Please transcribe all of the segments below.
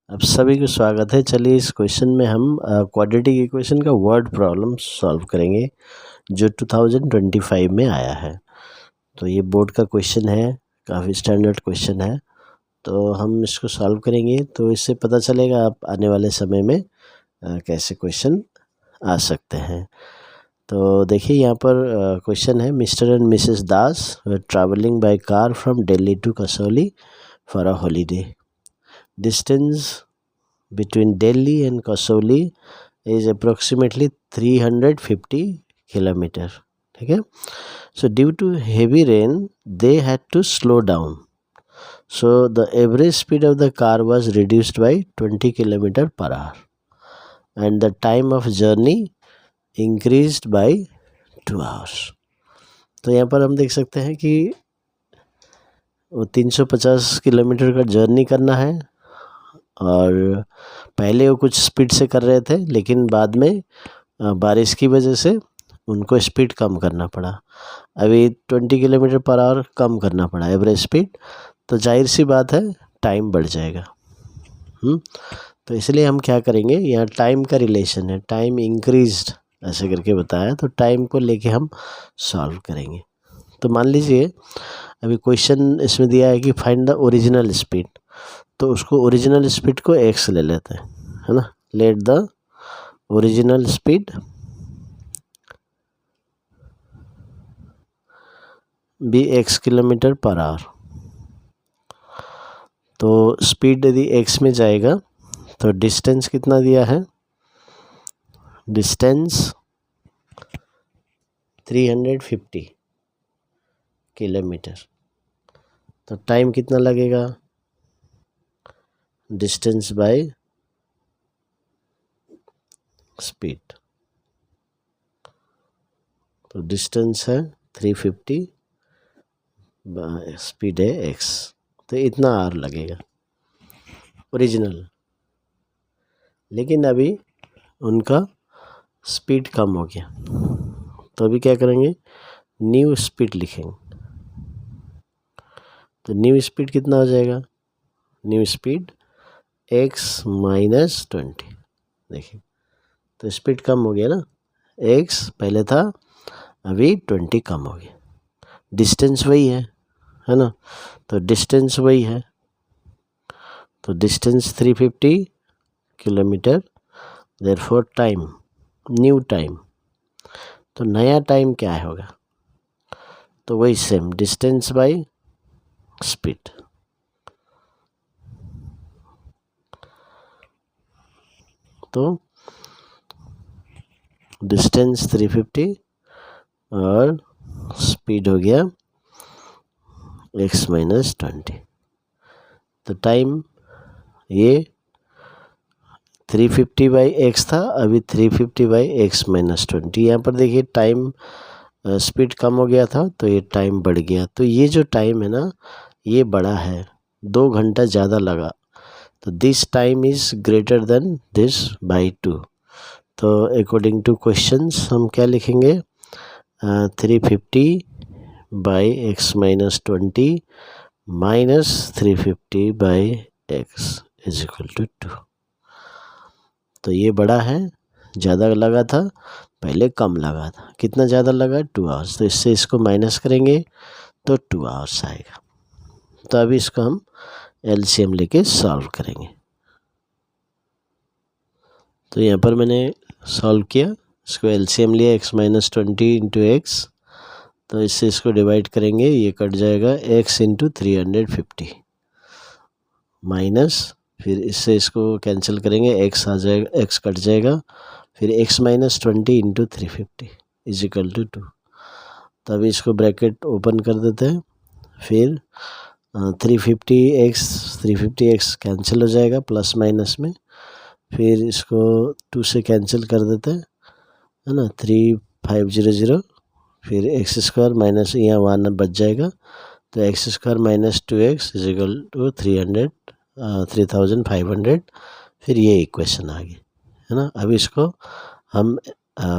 आप सभी को स्वागत है। चलिए इस क्वेश्चन में हम क्वाड्रेटिक इक्वेशन का वर्ड प्रॉब्लम सॉल्व करेंगे जो 2025 में आया है। तो ये बोर्ड का क्वेश्चन है, काफ़ी स्टैंडर्ड क्वेश्चन है। तो हम इसको सॉल्व करेंगे तो इससे पता चलेगा आप आने वाले समय में कैसे क्वेश्चन आ सकते हैं। तो देखिए यहाँ पर क्वेश्चन है, mister and missus Das were travelling by car from Delhi to Kasauli for a holiday. Distance between Delhi and Kasauli is approximately 350 kilometer. ठीक है। So due to heavy rain they had to slow down. So the average speed of the car was reduced by 20 kilometer per hour and the time of journey increased by 2 hours. तो यहाँ पर हम देख सकते हैं कि वो 350 kilometre का जर्नी करना है और पहले वो कुछ स्पीड से कर रहे थे, लेकिन बाद में बारिश की वजह से उनको स्पीड कम करना पड़ा। अभी 20 किलोमीटर पर आवर कम करना पड़ा एवरेज स्पीड, तो जाहिर सी बात है टाइम बढ़ जाएगा। तो इसलिए हम क्या करेंगे, यहाँ टाइम का रिलेशन है, टाइम इंक्रीज्ड ऐसे करके बताया, तो टाइम को लेके हम सॉल्व करेंगे। तो मान लीजिए अभी क्वेश्चन इसमें दिया है कि फाइंड द ओरिजिनल स्पीड, तो उसको ओरिजिनल स्पीड को x ले लेते हैं, है ना। Let the original speed be x kilometre per hour. तो स्पीड यदि x में जाएगा तो डिस्टेंस कितना दिया है, डिस्टेंस 350 किलोमीटर। तो टाइम कितना लगेगा, डिस्टेंस बाय स्पीड। तो डिस्टेंस है 350, स्पीड है x, तो इतना आर लगेगा ओरिजिनल। लेकिन अभी उनका स्पीड कम हो गया, तो अभी क्या करेंगे, न्यू स्पीड लिखेंगे। तो न्यू स्पीड कितना हो जाएगा, न्यू स्पीड x माइनस 20। देखिए तो स्पीड कम हो गया ना, x पहले था अभी 20 कम हो गया। डिस्टेंस वही है ना, तो डिस्टेंस वही है, तो distance 350 kilometre. Therefore time, new time, तो नया टाइम क्या होगा, तो वही सेम डिस्टेंस बाय स्पीड। तो डिस्टेंस 350 और स्पीड हो गया x माइनस 20। तो टाइम ये 350 बाई एक्स था, अभी 350 बाई एक्स माइनस 20। यहाँ पर देखिए टाइम स्पीड कम हो गया था तो ये टाइम बढ़ गया। तो ये जो टाइम है ना ये बड़ा है, 2 घंटा ज़्यादा लगा, तो this time is greater than this by 2। तो अकॉर्डिंग टू क्वेश्चंस हम क्या लिखेंगे, 350 by X minus 20 minus 350 by X is equal to 2। तो ये बड़ा है, ज़्यादा लगा था, पहले कम लगा था। कितना ज़्यादा लगा, 2 आवर्स। तो इससे इसको माइनस करेंगे तो 2 आवर्स आएगा। तो अभी इसको हम एलसीएम लेके सॉल्व करेंगे। तो यहाँ पर मैंने सॉल्व किया, इसको एलसीएम लिया x माइनस 20 इंटू एक्स। तो इससे इसको डिवाइड करेंगे, ये कट जाएगा x इंटू 350 माइनस, फिर इससे इसको कैंसिल करेंगे, x आ जाएगा, x कट जाएगा, फिर x minus 20 into 350 is equal to 2। तभी इसको ब्रैकेट ओपन कर देते हैं, फिर 350x कैंसिल हो जाएगा प्लस माइनस में, फिर इसको 2 से कैंसिल कर देते हैं, है ना, 3500, फिर एक्स स्क्वायर माइनस यहाँ 1 बच जाएगा, तो X square minus 2x is equal to 3500। फिर ये इक्वेशन आ गई, है ना। अभी इसको हम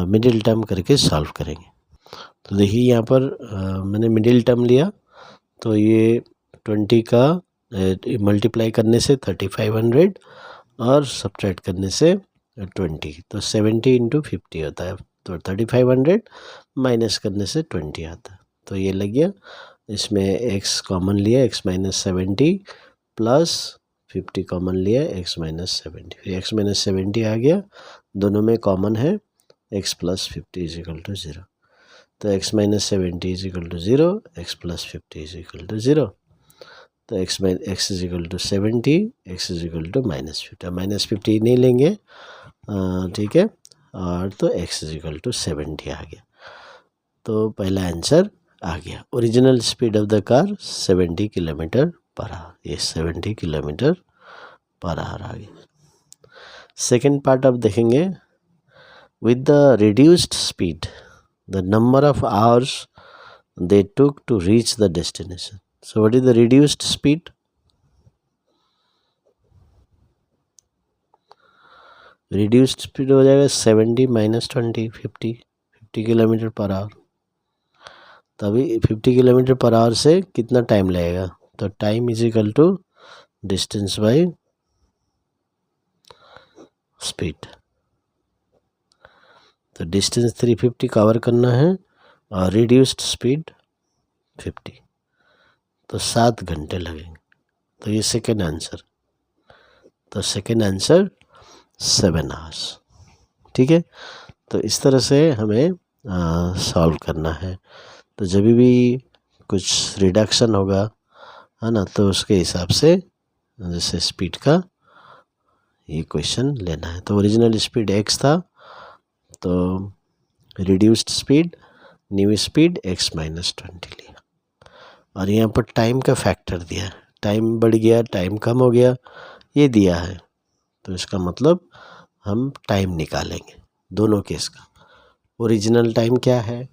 मिडिल टर्म करके सॉल्व करेंगे। तो देखिए यहाँ पर मैंने मिडिल टर्म लिया, तो ये 20 का मल्टीप्लाई करने से 3500 और सब्ट्रैक्ट करने से 20, तो 70 इंटू 50 होता है, तो 3500 माइनस करने से 20 आता है। तो ये लग गया, इसमें x कॉमन लिया, x माइनस 70 प्लस 50 कॉमन लिया, x माइनस 70, फिर x माइनस 70 आ गया, दोनों में कॉमन है x plus 50 is equal to 0। तो x minus 70 is equal to 0, x plus 50 is equal to 0। तो x is equal to 70, x is equal to -50 नहीं लेंगे, ठीक है, और तो x इज इक्वल टू 70 आ गया। तो पहला आंसर आ गया। Original speed of the car 70 kilometre per hour, ये 70 किलोमीटर पर आवर आ गया। सेकेंड पार्ट अब देखेंगे, with the reduced speed the number of hours they took to reach the destination. So what is the reduced speed? Reduced speed हो जाएगा 70 minus 20, 50 kilometre per our. तभी 50 kilometre per our से कितना time लगेगा? तो time is equal to distance by speed. तो distance 350 cover करना है और रिड्यूस्ड स्पीड 50, तो 7 घंटे लगेंगे। तो ये सेकेंड आंसर, तो सेकेंड आंसर 7 आवर्स। ठीक है, तो इस तरह से हमें सॉल्व करना है। तो जब भी कुछ रिडक्शन होगा, है ना, तो उसके हिसाब से जैसे स्पीड का ये क्वेश्चन लेना है। तो ओरिजिनल स्पीड x था, तो reduced speed new speed x minus 20 लिया, और यहाँ पर टाइम का फैक्टर दिया, टाइम बढ़ गया, टाइम कम हो गया, ये दिया है। तो इसका मतलब हम टाइम निकालेंगे दोनों केस का। ओरिजिनल टाइम क्या है,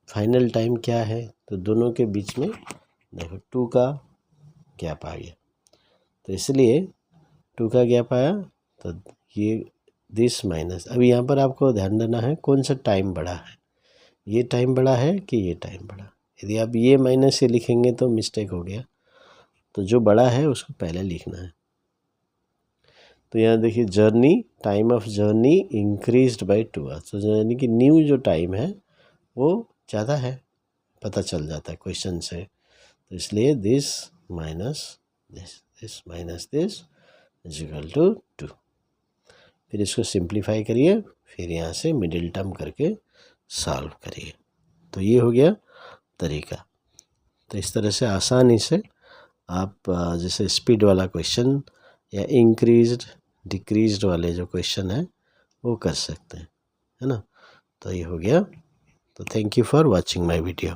फाइनल टाइम क्या है, तो दोनों के बीच में देखो 2 का गैप आ गया, तो इसलिए 2 का गैप आया, तो ये दिस माइनस। अभी यहाँ पर आपको ध्यान देना है कौन सा टाइम बड़ा है, ये टाइम बड़ा है कि ये टाइम बड़ा। यदि आप ये माइनस से लिखेंगे तो मिस्टेक हो गया, तो जो बड़ा है उसको पहले लिखना है। तो यहाँ देखिए journey, time of journey increased by 2 hours, तो यानी कि न्यू जो टाइम है वो ज़्यादा है, पता चल जाता है क्वेश्चन से। तो इसलिए this minus this minus this is equal to 2। फिर इसको सिंप्लीफाई करिए, फिर यहाँ से मिडिल टर्म करके सॉल्व करिए। तो ये हो गया तरीका। तो इस तरह से आसानी से आप जैसे स्पीड वाला क्वेश्चन या इंक्रीज्ड डिक्रीज्ड वाले जो क्वेश्चन है वो कर सकते हैं, है ना। तो ये हो गया। तो thank you for watching my video.